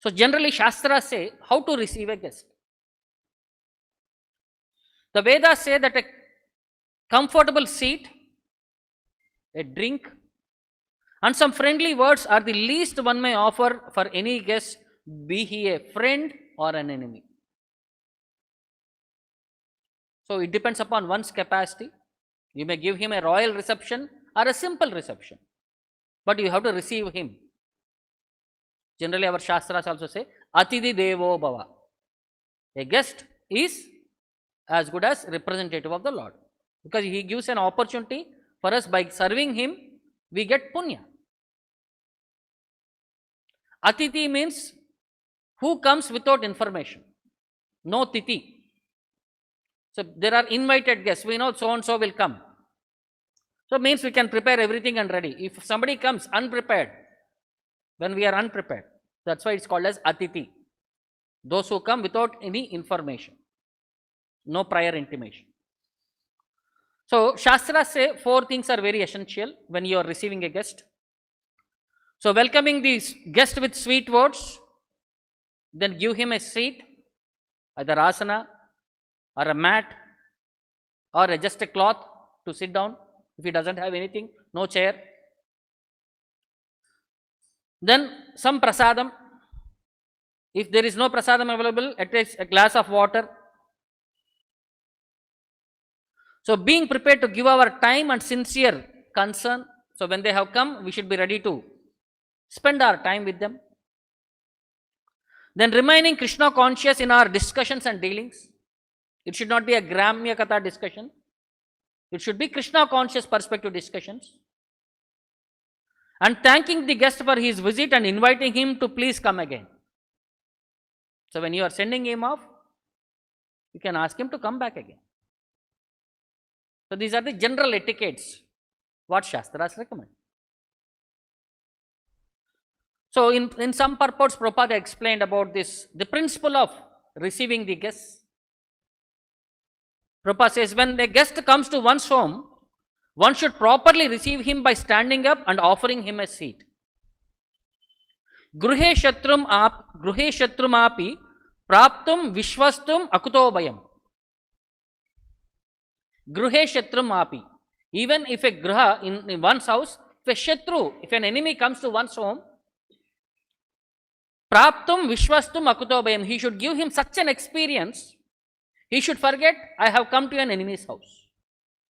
So generally Shastras say how to receive a guest. The Vedas say that a comfortable seat, a drink, and some friendly words are the least one may offer for any guest, be he a friend or an enemy. So it depends upon one's capacity. You may give him a royal reception or a simple reception, but you have to receive him. Generally, our Shastras also say, Atidhi Devo Bhava. A guest is as good as representative of the Lord, because he gives an opportunity for us. By serving him, we get punya. Atiti means who comes without information, no titi. So there are invited guests. We know so and so will come. So it means we can prepare everything and ready. If somebody comes unprepared, when we are unprepared, that's why it's called as atiti. Those who come without any information, no prior intimation. So Shastras say 4 things are very essential when you are receiving a guest. So welcoming the guest with sweet words, then give him a seat, either asana or a mat or just a cloth to sit down. If he doesn't have anything, no chair. Then some prasadam. If there is no prasadam available, at least a glass of water. So being prepared to give our time and sincere concern. So when they have come, we should be ready to spend our time with them. Then remaining Krishna conscious in our discussions and dealings. It should not be a Gramya Katha discussion. It should be Krishna conscious perspective discussions. And thanking the guest for his visit and inviting him to please come again. So when you are sending him off, you can ask him to come back again. So these are the general etiquettes what Shastras recommend. So in some purports, Prabhupada explained about this, the principle of receiving the guests. Prabhupada says, when a guest comes to one's home, one should properly receive him by standing up and offering him a seat. Gruhe shatrum api praptum vishwastum akutobayam. Gruhe shatrum api. Even if a graha in one's house, if a shatru, if an enemy comes to one's home, praptum vishwastum akutobayam. He should give him such an experience. He should forget, I have come to an enemy's house.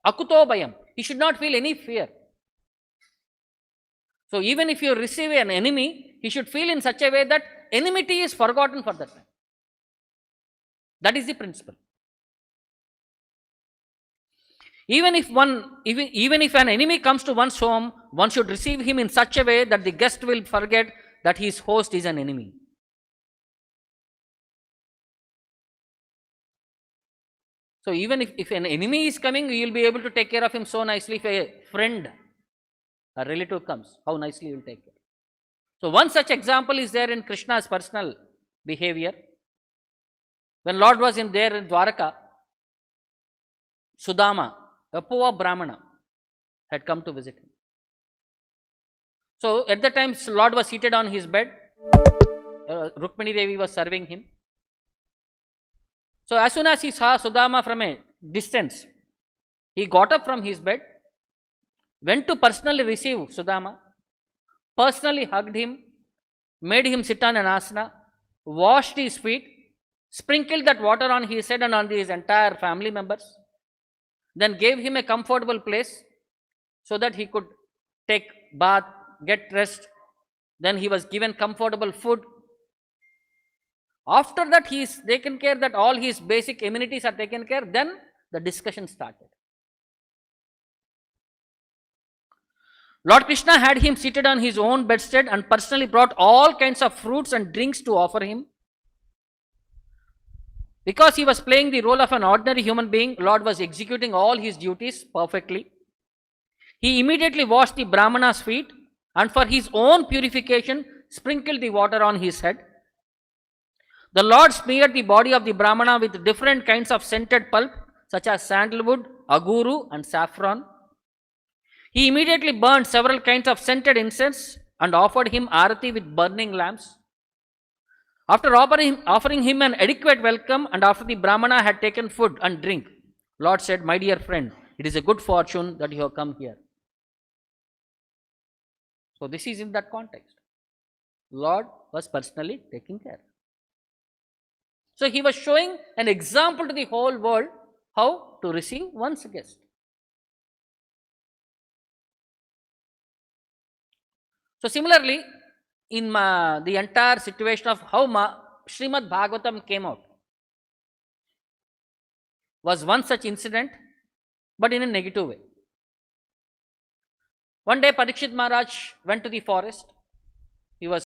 Akutobayam. He should not feel any fear. So even if you receive an enemy, he should feel in such a way that enmity is forgotten for that time. That is the principle. Even if an enemy comes to one's home, one should receive him in such a way that the guest will forget that his host is an enemy. So even if an enemy is coming, you will be able to take care of him so nicely. If a friend, a relative comes, how nicely you will take care. So one such example is there in Krishna's personal behavior. When Lord was there in Dwaraka, Sudama, a poor Brahmana, had come to visit him. So at the time, Lord was seated on his bed. Rukmini Devi was serving him. So as soon as he saw Sudama from a distance, he got up from his bed, went to personally receive Sudama, personally hugged him, made him sit on an asana, washed his feet, sprinkled that water on his head and on his entire family members, then gave him a comfortable place so that he could take bath, get rest. Then he was given comfortable food. After that, he is taken care that all his basic amenities are taken care. Then the discussion started. Lord Krishna had him seated on his own bedstead and personally brought all kinds of fruits and drinks to offer him. Because he was playing the role of an ordinary human being, Lord was executing all his duties perfectly. He immediately washed the Brahmana's feet and for his own purification sprinkled the water on his head. The Lord smeared the body of the Brahmana with different kinds of scented pulp such as sandalwood, aguru and saffron. He immediately burned several kinds of scented incense and offered him arati with burning lamps. After offering him an adequate welcome, and after the Brahmana had taken food and drink, Lord said, "My dear friend, it is a good fortune that you have come here." So this is in that context. Lord was personally taking care. So he was showing an example to the whole world how to receive one's guest. So similarly, in the entire situation of how Srimad Bhagavatam came out was one such incident, but in a negative way. One day Parikshit Maharaj went to the forest. He was